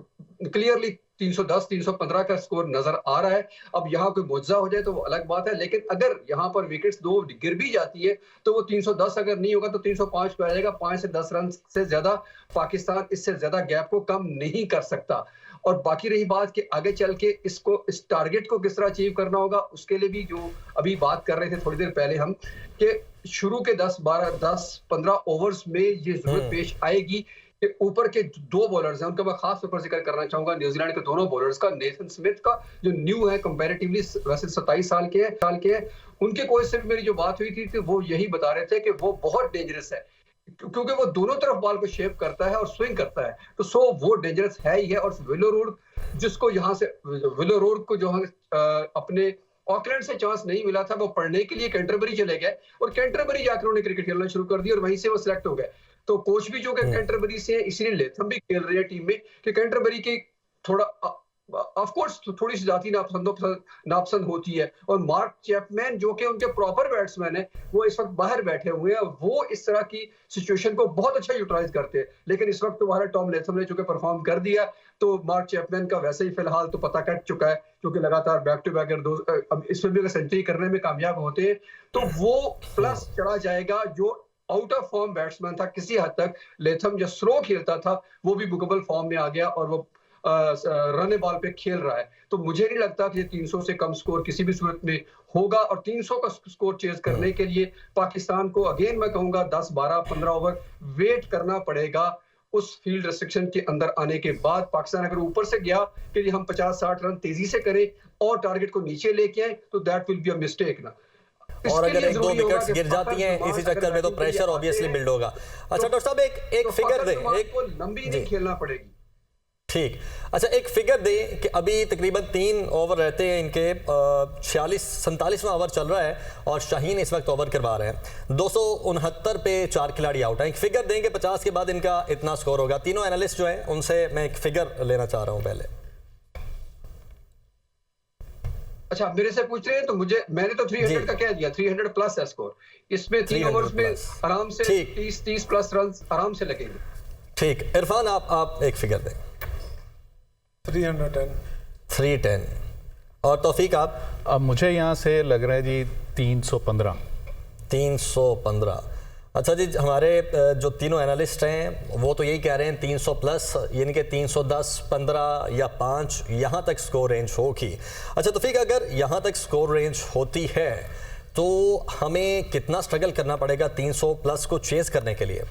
क्लियरली 310-315 का स्कोर नजर आ रहा है। अब यहाँ कोई मुआवजा हो जाए तो वो अलग बात है, लेकिन अगर यहाँ पर विकेट्स 2 गिर भी जाती है तो वो 310 अगर नहीं होगा तो 305 पे आ जाएगा। 5 से 10 रन से ज्यादा पाकिस्तान इससे ज्यादा गैप को कम नहीं कर सकता। और बाकी रही बात कि आगे चल के इसको, इस टारगेट को किस तरह अचीव करना होगा, उसके लिए भी जो अभी बात कर रहे थे थोड़ी देर पहले हम, कि शुरू के 10-15 ओवर्स में ये जरूरत पेश आएगी कि ऊपर के 2 बॉलर्स हैं, उनका मैं खास तौर पर जिक्र करना चाहूंगा न्यूजीलैंड के दोनों बॉलर्स का, नेथन स्मिथ का जो न्यू है कंपैरेटिवली, वैसे 27 साल के हैं। उनके कोच से भी मेरी जो बात हुई थी वो यही बता रहे थे कि वो बहुत डेंजरस है, क्योंकि वो दोनों तरफ बॉल को शेप करता है और स्विंग करता है, तो सो वो डेंजरस है ही है। और विलो रोड, जिसको यहाँ से विलो रोड को जो अपने ऑकलैंड से चांस नहीं मिला था, वो पढ़ने के लिए कैंटरबरी चले गए और कैंटरबरी जाकर उन्होंने क्रिकेट खेलना शुरू कर दिया और वहीं से वो सिलेक्ट हो गए। तो कोच भी जो कि कैंटरबरी से, इसीलिए लेथम भी खेल रहे हैं टीम में कि कैंटरबरी की थोड़ा ऑफ कोर्स थोड़ी सी जाती नापसंद होती है। और मार्क चैपमैन जो कि उनके प्रॉपर बैट्समैन है, वो इस वक्त बाहर बैठे हुए हैं, वो इस तरह की सिचुएशन को बहुत अच्छा यूटिलाइज करते हैं। लेकिन इस वक्त तुम्हारा टॉम लेथम ने चूंकि परफॉर्म कर दिया, तो मार्क चैपमैन का वैसे ही फिलहाल तो पता कट चुका है, क्योंकि लगातार बैक टू बैक अब इसमें भी अगर सेंचुरी करने में कामयाब होते हैं तो वो प्लस चढ़ा जाएगा। जो आउट ऑफ फॉर्म बैट्समैन था किसी हद तक, लेथम जो स्लो खेलता था वो भी मुकम्मल फॉर्म में आ गया और वो रन बॉल पे खेल रहा है। तो मुझे नहीं लगता कि 300 से कम स्कोर किसी भी सूरत में होगा। और 300 का स्कोर चेज करने के लिए पाकिस्तान को, अगेन मैं कहूंगा, 10, 12, 15 ओवर वेट करना पड़ेगा। उस फील्ड रेस्ट्रिक्शन के अंदर आने के बाद पाकिस्तान अगर ऊपर से गया कि हम 50-60 रन तेजी से करें और टारगेट को नीचे लेके आए, तो that will be a mistake ना। और अगर 1-2 विकेट्स गिर जाती हैं इसी चक्कर में तो प्रेशर ऑब्वियसली बिल्ड होगा। अच्छा डॉक्टर साहब, एक फिगर दें, एक लंबी नहीं खेलना पड़ेगी। ठीक, अच्छा एक फिगर दें कि अभी तकरीबन 3 ओवर रहते हैं इनके, 47वां ओवर चल रहा है और शाहीन इस वक्त ओवर करवा रहे हैं। 269 पे 4 खिलाड़ी आउट हैं। एक फिगर दें कि 50 के बाद इनका इतना स्कोर होगा। तीनों एनालिस्ट जो हैं उनसे मैं एक फिगर लेना चाह रहा हूं पहले। अच्छा, मेरे से पूछ रहे हैं तो मैंने तो 300 का कह दिया, 300 प्लस है स्कोर। इसमें 3 ओवर्स में आराम से 30 प्लस रन आराम से लगेंगे। ठीक, इरफान आप एक फिगर दें। 310 और तौफीक आप? अब मुझे यहाँ से लग रहा है जी 315। अच्छा जी, हमारे जो तीनों एनालिस्ट हैं वो तो यही कह रहे हैं 300 प्लस, यानी कि 310, 15 या 5 यहाँ तक स्कोर रेंज होगी। अच्छा तौफीक, अगर यहाँ तक स्कोर रेंज होती है तो हमें कितना स्ट्रगल करना पड़ेगा 300 प्लस को चेस करने के लिए?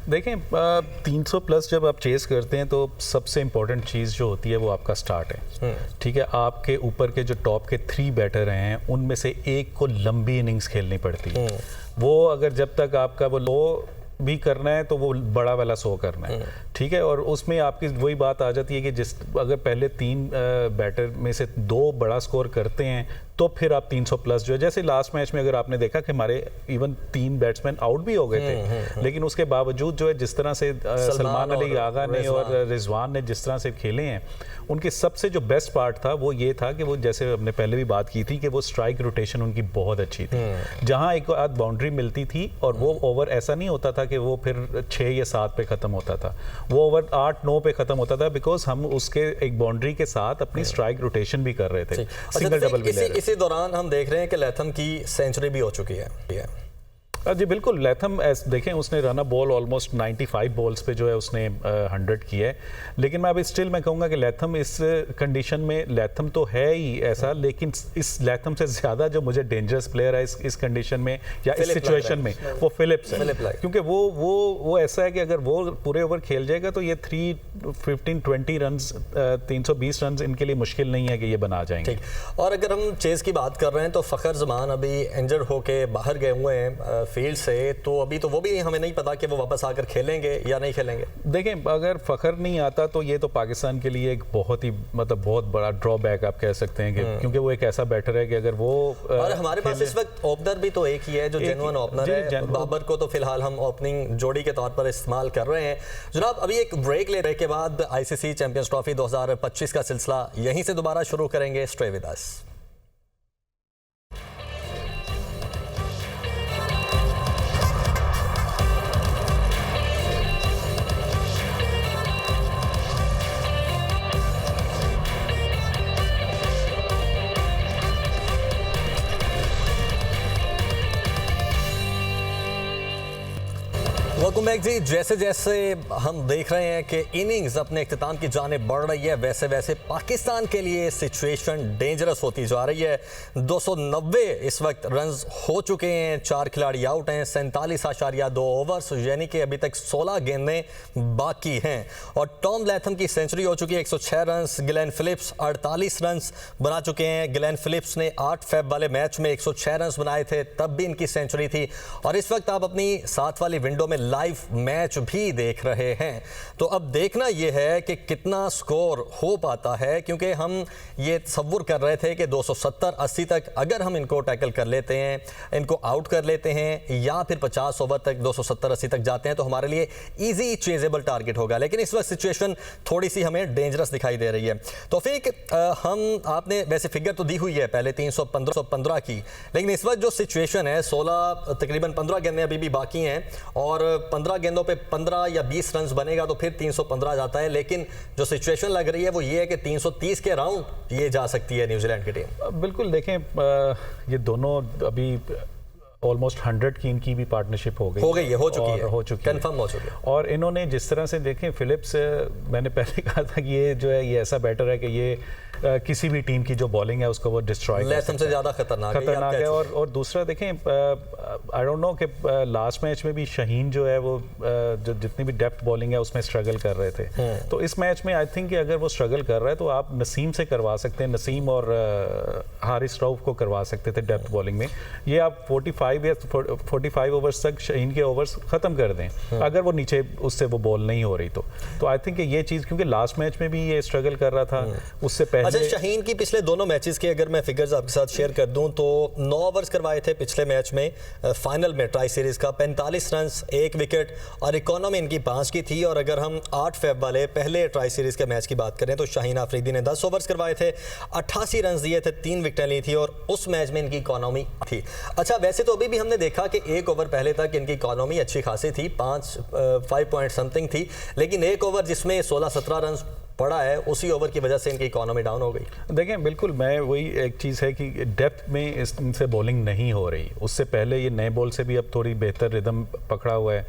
देखें, 300 प्लस जब आप चेस करते हैं तो सबसे इम्पोर्टेंट चीज़ जो होती है वो आपका स्टार्ट है। ठीक है, आपके ऊपर के जो टॉप के 3 बैटर हैं उनमें से एक को लंबी इनिंग्स खेलनी पड़ती है। वो अगर जब तक आपका वो लो भी करना है तो वो बड़ा वाला 100 करना है। ठीक है, और उसमें आपकी वही बात आ जाती है कि अगर पहले 3 बैटर में से 2 बड़ा स्कोर करते हैं तो फिर आप 300 प्लस जो है, जैसे लास्ट मैच में अगर आपने देखा कि हमारे इवन 3 बैट्समैन आउट भी हो गए थे, लेकिन उसके बावजूद जो है जिस तरह से सलमान अली आगा ने और रिजवान ने जिस तरह से खेले हैं, उनके सबसे जो बेस्ट पार्ट था वो ये था कि वो, जैसे हमने पहले भी बात की थी, कि वो स्ट्राइक रोटेशन उनकी बहुत अच्छी थी। जहां एक आध बाउंड्री मिलती थी और वो ओवर ऐसा नहीं होता था कि वो फिर 6 या 7 पे खत्म होता था, वो ओवर 8-9 पे खत्म होता था, बिकॉज हम उसके एक बाउंड्री के साथ अपनी स्ट्राइक रोटेशन भी कर रहे थे, सिंगल डबल भी ले रहे थे। इसी दौरान हम देख रहे हैं कि लैथम की सेंचुरी भी हो चुकी है। जी बिल्कुल, लैथम देखें उसने run up ball almost 95 balls पे जो है उसने 100 किया है, लेकिन मैं अभी स्टिल मैं कहूँगा कि लैथम इस कंडीशन में, लैथम तो है ही ऐसा, लेकिन इस लैथम से ज़्यादा जो मुझे डेंजरस प्लेयर है इस कंडीशन में या इस सिचुएशन में वो फिलिप्स है, क्योंकि वो ऐसा है कि अगर वो पूरे ओवर खेल जाएगा तो ये 315-20 रन 320 रन इनके लिए मुश्किल नहीं है कि ये बना जाएंगे। और अगर हम चेज की बात कर रहे हैं तो फ़खर जमान अभी इंजर्ड होके बाहर गए हुए हैं फील्ड से, तो अभी तो वो भी हमें नहीं पता कि वो वापस आकर खेलेंगे या नहीं खेलेंगे। देखें, अगर फ़खर नहीं आता तो ये तो पाकिस्तान के लिए एक बहुत ही बहुत बड़ा ड्रॉबैक आप कह सकते हैं कि क्योंकि वो एक ऐसा बैटर है कि अगर वो और हमारे पास इस वक्त ओपनर भी तो एक ही है जो जेन्युइन ओपनर है। बाबर को तो फिलहाल हम ओपनिंग जोड़ी के तौर पर इस्तेमाल कर रहे हैं। जनाब, अभी एक ब्रेक लेने के बाद ICC चैंपियंस ट्रॉफी 2025 का सिलसिला यहीं से दोबारा शुरू करेंगे। Stay with us. Welcome back जी। जैसे जैसे हम देख रहे हैं कि इनिंग्स अपने इख्तिताम की जाने बढ़ रही है, वैसे वैसे पाकिस्तान के लिए सिचुएशन डेंजरस होती जा रही है। 290 इस वक्त रन्स हो चुके हैं, 4 खिलाड़ी आउट हैं, 47.2 ओवर्स, यानी कि अभी तक 16 गेंदें बाकी हैं। और टॉम लैथम की सेंचुरी हो चुकी है 106 रन्स। गिलेन फिलिप्स 48 रन्स बना चुके हैं। गिलेन फिलिप्स ने 8 फेब वाले मैच में 106 रन्स बनाए थे, तब भी इनकी सेंचुरी थी। और इस वक्त आप अपनी साथ वाली विंडो में लाइव मैच भी देख रहे हैं, तो अब देखना यह है कि कितना स्कोर हो पाता है, क्योंकि हम ये तसव्वुर कर रहे थे कि 270-80 तक अगर हम इनको टैकल कर लेते हैं, इनको आउट कर लेते हैं, या फिर 50 ओवर तक 270-80 तक जाते हैं तो हमारे लिए इजी चेजेबल टारगेट होगा। लेकिन इस वक्त सिचुएशन थोड़ी सी हमें डेंजरस दिखाई दे रही है। तो फिर आपने वैसे फिगर तो दी हुई है पहले 315 की, लेकिन इस वक्त जो सिचुएशन है 16 तकरीबन 15 गेंदें अभी भी बाकी हैं, और 15 गेंदों पे 15 या 20 रन बनेगा तो फिर 315 जाता है। लेकिन जो सिचुएशन लग रही है वो ये है कि 330 के राउंड ये जा सकती है न्यूजीलैंड की टीम। बिल्कुल, देखें ये दोनों अभी ऑलमोस्ट 100 की इनकी भी पार्टनरशिप हो चुकी है, कंफर्म हो चुकी है। और इन्होंने जिस तरह से देखें, फिलिप्स मैंने पहले कहा था कि ये जो है ये ऐसा बैटर है कि ये किसी भी टीम की जो बॉलिंग है उसको वो डिस्ट्रॉय कर सकता है, से ज़्यादा खतरनाक है। और दूसरा देखें, आई डोंट नो कि लास्ट मैच में भी शाहीन जो है वो जो जितनी भी डेप्थ बॉलिंग है उसमें स्ट्रगल कर रहे थे, तो इस मैच में आई थिंक कि अगर वो स्ट्रगल कर रहा है तो आप नसीम से करवा सकते हैं, नसीम और हारिस रऊफ को करवा सकते थे डेप्थ बॉलिंग में। ये आप 45 ओवर्स तक शाहीन के ओवर्स ख़त्म कर दें अगर वो नीचे उससे वो बॉल नहीं हो रही तो आई थिंक ये चीज़, क्योंकि लास्ट मैच में भी ये स्ट्रगल कर रहा था उससे पहले। अच्छा, शाहीन की पिछले दोनों मैचेस के अगर मैं फिगर्स आपके साथ शेयर कर दूं तो 9 ओवर्स करवाए थे पिछले मैच में, फाइनल में ट्राई सीरीज का, 45 रन 1 विकेट, और इकोनॉमी इनकी 5 की थी। और अगर हम 8 फेब वाले पहले ट्राई सीरीज के मैच की बात करें तो शाहीन आफरीदी ने 10 ओवर्स करवाए थे, 88 रन दिए थे, 3 विकेटें ली थी, और उस मैच में इनकी इकोनॉमी थी। अच्छा, वैसे तो अभी भी हमने देखा कि 1 ओवर पहले तक इनकी इकोनॉमी अच्छी खासी थी, 5 पॉइंट समथिंग थी, लेकिन 1 ओवर जिसमें 16-17 रन पड़ा है उसी ओवर की वजह से इनकी इकोनॉमी डाउन हो गई। देखें, बिल्कुल मैं वही एक चीज़ है कि डेप्थ में इनसे बॉलिंग नहीं हो रही, उससे पहले ये नए बॉल से भी अब थोड़ी बेहतर रिदम पकड़ा हुआ है,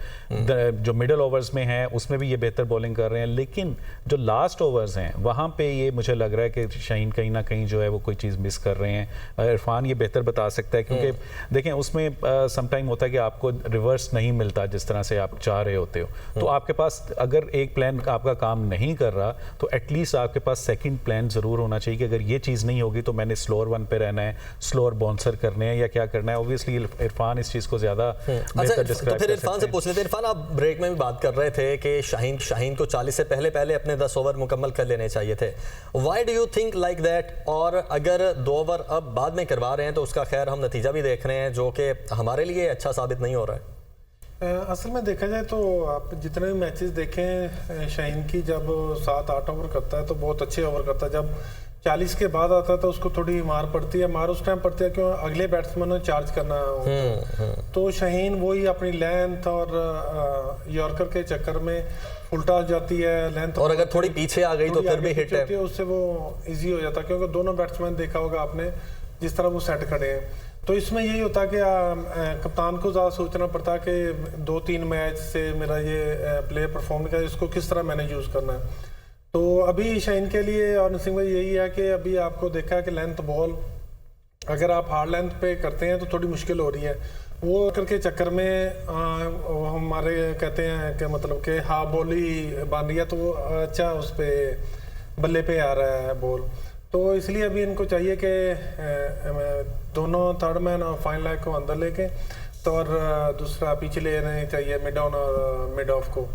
जो मिडल ओवर्स में है उसमें भी ये बेहतर बॉलिंग कर रहे हैं, लेकिन जो लास्ट ओवर्स हैं वहाँ पे ये मुझे लग रहा है कि शाहीन कहीं ना कहीं जो है वो कोई चीज़ मिस कर रहे हैं। इरफान ये बेहतर बता सकता है, क्योंकि देखें उसमें समटाइम होता है कि आपको रिवर्स नहीं मिलता जिस तरह से आप चाह रहे होते हो, तो आपके पास अगर एक प्लान आपका काम नहीं कर रहा तो एटलीस्ट आपके पास सेकंड प्लान ज़रूर होना चाहिए कि अगर ये चीज़ नहीं होगी तो मैंने स्लोअर 1 पे रहना है, स्लोअर बाउंसर करने हैं या क्या करना है। ऑब्वियसली इरफान इस चीज़ को ज़्यादा बेहतर डिस्क्राइब तो फिर इरफान से पूछ लेते हैं। इरफान, आप ब्रेक में भी बात कर रहे थे कि शाहीन को 40 से पहले अपने 10 ओवर मुकम्मल कर लेने चाहिए थे। Why do you think like that? और अगर 2 ओवर अब बाद में करवा रहे हैं तो उसका खैर हम नतीजा भी देख रहे हैं जो कि हमारे लिए अच्छा साबित नहीं हो रहा है। असल में देखा जाए तो आप जितने भी मैचेस देखें, शाहीन की जब 7-8 ओवर करता है तो बहुत अच्छे ओवर करता है, जब 40 के बाद आता है तो उसको थोड़ी मार पड़ती है। मार उस टाइम पड़ती है क्यों, अगले बैट्समैन को चार्ज करना होता है। तो शाहीन वही अपनी लेंथ और यॉर्कर के चक्कर में फुल टॉस जाती है लेंथ, और अगर थोड़ी पीछे आ गई तो फिर भी हिट है, उससे वो इजी हो जाता है, क्योंकि दोनों बैट्समैन देखा होगा आपने जिस तरह वो सेट खड़े हैं। तो इसमें यही होता है कि कप्तान को ज़्यादा सोचना पड़ता है कि 2-3 मैच से मेरा ये प्लेयर परफॉर्म कर, इसको किस तरह मैंने यूज़ करना है। तो अभी शाहीन के लिए और नसीम भाई यही है कि अभी आपको देखा है कि लेंथ बॉल अगर आप हार्ड लेंथ पे करते हैं तो थोड़ी मुश्किल हो रही है। वो करके चक्कर में हमारे कहते हैं कि मतलब कि हाफ बॉल ही बन रही है, तो वो अच्छा उस पर बल्ले पे आ रहा है बॉल। तो इसलिए अभी इनको चाहिए कि दोनों थर्ड मैन और फाइन लेग को अंदर लेके तो और दूसरा पीछे लेने चाहिए मिड ऑन और मिड ऑफ को।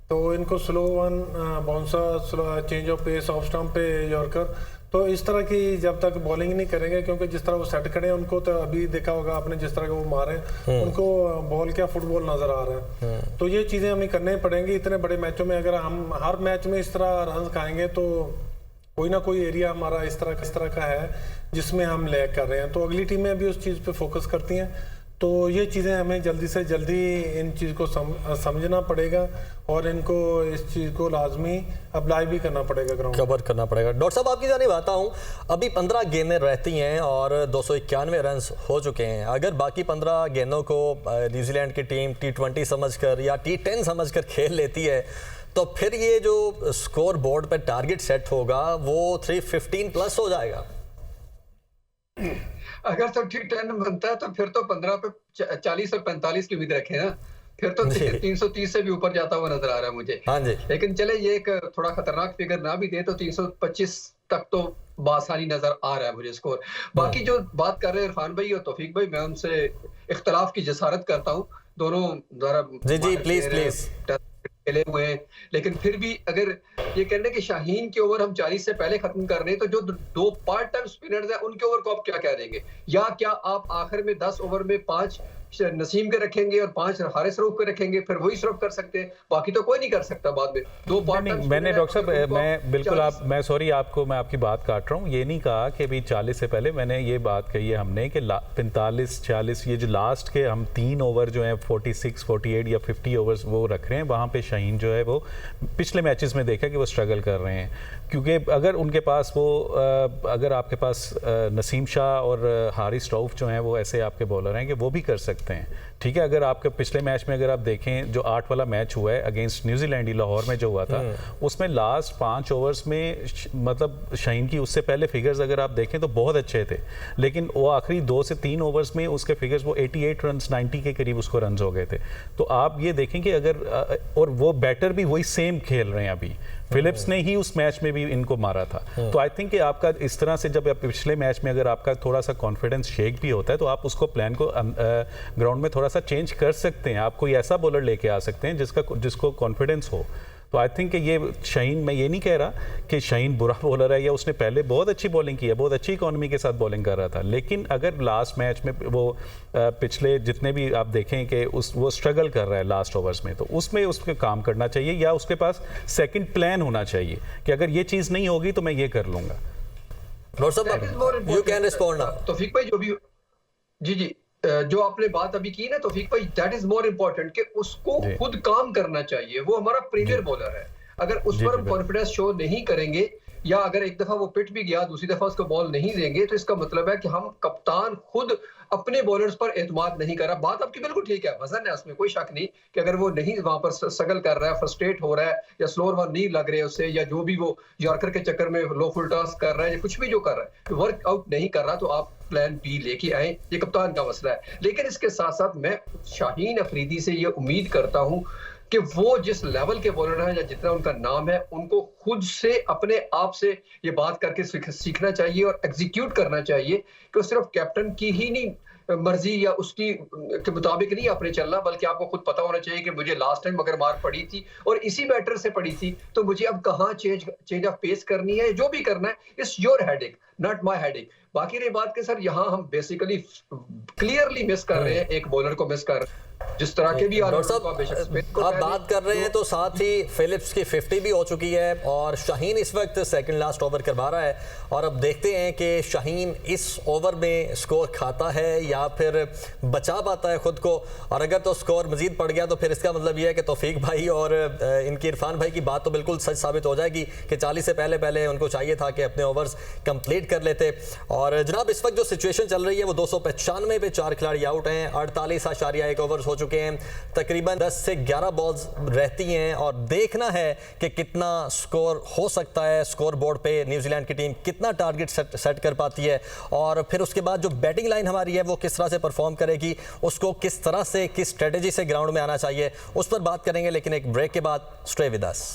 तो इनको slow one bouncer, slow change of pace, off stump पे यॉर्कर, तो इस तरह की जब तक बॉलिंग नहीं करेंगे, क्योंकि जिस तरह वो सेट खड़े हैं उनको तो अभी देखा होगा आपने जिस तरह के वो मारे उनको बॉल क्या फुटबॉल नजर आ रहा है। तो ये चीज़ें हमें करनी पड़ेंगी इतने बड़े मैचों में। अगर हम हर मैच में इस तरह रन खाएंगे तो कोई ना कोई एरिया हमारा इस तरह का है जिसमें हम लैग कर रहे हैं। तो अगली टीमें भी उस चीज़ पे फोकस करती हैं। तो ये चीज़ें हमें जल्दी से जल्दी इन चीज़ को समझना पड़ेगा और इनको इस चीज़ को लाजमी अप्लाई भी करना पड़ेगा, ग्राउंड कवर करना पड़ेगा। डॉक्टर साहब आपकी जानिब आता हूँ, अभी 15 गेंदें रहती हैं और 291 रन हो चुके हैं। अगर बाकी 15 गेंदों को न्यूजीलैंड की टीम T20 समझकर या T10 समझकर खेल लेती है तो फिर ये जो स्कोर बोर्ड पे टारगेट सेट होगा वो 315 प्लस हो जाएगा। अगर तो T10 बनता है तो फिर तो 15 पे 40 और 45 की उम्मीद रखे ना, फिर तो 330 से भी ऊपर जाता हुआ नजर आ रहा है मुझे। हाँ जी। लेकिन चले ये एक थोड़ा खतरनाक फिगर ना भी दे तो 325 तक तो बासानी नजर आ रहा है मुझे स्कोर। बाकी जो बात कर रहे हैं इरफान भाई और तौफीक भाई, मैं उनसे इख्तलाफ की जसारत करता हूँ। दोनों जी प्लीज खेले हुए हैं, लेकिन फिर भी अगर ये कहने कि शाहीन के ओवर हम 40 से पहले खत्म कर रहे हैं तो जो 2 पार्ट टाइम स्पिनर्स हैं उनके ओवर को आप क्या कह देंगे? या क्या आप आखिर में 10 ओवर में 5 नसीम के रखेंगे और 5 हारिस रऊफ के रखेंगे, फिर वही सर्व कर सकते हैं, बाकी तो कोई नहीं कर सकता बाद में। 2 पार्ट टाइम मैंने डॉक्टर साहब मैं बिल्कुल मैं सॉरी मैं आपकी बात काट रहा हूँ। ये नहीं कहा कि अभी 40 से पहले, मैंने ये बात कही है हमने कि 45-40 ये जो लास्ट के हम 3 ओवर जो है 46, 48 या 50 ओवर्स वो रख रहे हैं, वहाँ पे शाहीन जो है वो पिछले मैचेस में देखा कि वो स्ट्रगल कर रहे हैं। क्योंकि अगर उनके पास वो अगर आपके पास नसीम शाह और हारिस रऊफ जो हैं वो ऐसे आपके बॉलर हैं कि वो भी कर सकते हैं, ठीक है। अगर आपके पिछले मैच में अगर आप देखें जो 8 वाला मैच हुआ है अगेंस्ट न्यूजीलैंड लाहौर में जो हुआ था, उसमें लास्ट 5 ओवर्स में मतलब शाहीन की उससे पहले फिगर्स अगर आप देखें तो बहुत अच्छे थे, लेकिन वो आखिरी 2 से 3 ओवर्स में उसके फिगर्स वो 88 रन 90 के करीब उसको रन हो गए थे। तो आप ये देखें कि अगर और वो बैटर भी वही सेम खेल रहे हैं अभी, फिलिप्स ने ही उस मैच में भी इनको मारा था। तो आई थिंक कि आपका इस तरह से जब पिछले मैच में अगर आपका थोड़ा सा कॉन्फिडेंस शेक भी होता है तो आप उसको प्लान को ग्राउंड में थोड़ा सा चेंज कर सकते हैं। आप कोई ऐसा बॉलर लेके आ सकते हैं जिसको कॉन्फिडेंस हो। तो आई थिंक कि ये शाहीन, मैं ये नहीं कह रहा कि शाहीन बुरा बॉलर है या उसने पहले बहुत अच्छी बॉलिंग की है, बहुत अच्छी इकोनॉमी के साथ बॉलिंग कर रहा था, लेकिन अगर लास्ट मैच में वो पिछले जितने भी आप देखें कि वो स्ट्रगल कर रहा है लास्ट ओवर्स में, तो उसमें उसके काम करना चाहिए या उसके पास सेकंड प्लान होना चाहिए कि अगर ये चीज़ नहीं होगी तो मैं ये कर लूँगा। You can respond now. Taufiq भाई जो भी जी जो आपने बात अभी की ना तौफीक भाई, दैट इज मोर इम्पोर्टेंट कि उसको खुद काम करना चाहिए। वो हमारा प्रीमियर बॉलर है, अगर उस पर हम कॉन्फिडेंस शो नहीं करेंगे या अगर एक दफा वो पिट भी गया दूसरी दफा उसको बॉल नहीं देंगे तो इसका मतलब है कि हम कप्तान खुद अपने बॉलर्स पर एतमाद नहीं कर रहा। बात आपकी बिल्कुल ठीक है, वजन है उसमें कोई शक नहीं कि अगर वो नहीं वहां पर स्ट्रगल कर रहा है, फ्रस्ट्रेट हो रहा है या स्लोअर वन नहीं लग रहे उससे, या जो भी वो यॉर्कर के चक्कर में लो फुल टॉस कर रहा है या कुछ भी जो कर रहा है वर्कआउट नहीं कर रहा, तो आप प्लान बी लेके आए, ये कप्तान का मसला है। लेकिन इसके साथ साथ मैं शाहीन अफरीदी से ये उम्मीद करता हूं कि वो जिस लेवल के बॉलर हैं या जितना उनका नाम है, उनको खुद से अपने आप से ये बात करके सीखना चाहिए और एग्जीक्यूट करना चाहिए कि सिर्फ कैप्टन की ही नहीं मर्जी या उसकी के मुताबिक नहीं आपने चलना, बल्कि आपको खुद पता होना चाहिए कि मुझे लास्ट टाइम अगर मार पड़ी थी और इसी बैटर से पड़ी थी तो मुझे अब कहाँ चेंज ऑफ पेस करनी है, जो भी करना है it's your headache not my headache. बाकी रही बात के सर यहाँ हम बेसिकली क्लियरली मिस कर रहे हैं, एक बॉलर को मिस कर रहे हैं। जिस तरह के भी डॉक्टर साहब आप बात कर रहे हैं तो साथ ही फिलिप्स की 50 भी हो चुकी है और शाहीन इस वक्त सेकंड लास्ट ओवर करवा रहा है और अब देखते हैं कि शाहीन इस ओवर में स्कोर खाता है या फिर बचा पाता है खुद को, और अगर तो स्कोर मजीद पड़ गया तो फिर इसका मतलब यह है कि तौफीक भाई और इनकी इरफान भाई की बात तो बिल्कुल सच साबित हो जाएगी कि 40 से पहले उनको चाहिए था कि अपने ओवर्स कंप्लीट कर लेते। और जनाब इस वक्त जो सिचुएशन चल रही है वो 295 पे 4 खिलाड़ी आउट हैं, 48.1 ओवर्स हो चुके हैं, तकरीबन 10 से 11 बॉल्स रहती हैं और देखना है कि कितना स्कोर हो सकता है। स्कोर बोर्ड पे न्यूजीलैंड की टीम कितना टारगेट सेट कर पाती है और फिर उसके बाद जो बैटिंग लाइन हमारी है वो किस तरह से परफॉर्म करेगी, उसको किस तरह से किस स्ट्रेटेजी से ग्राउंड में आना चाहिए, उस पर बात करेंगे, लेकिन एक ब्रेक के बाद स्टे विद अस।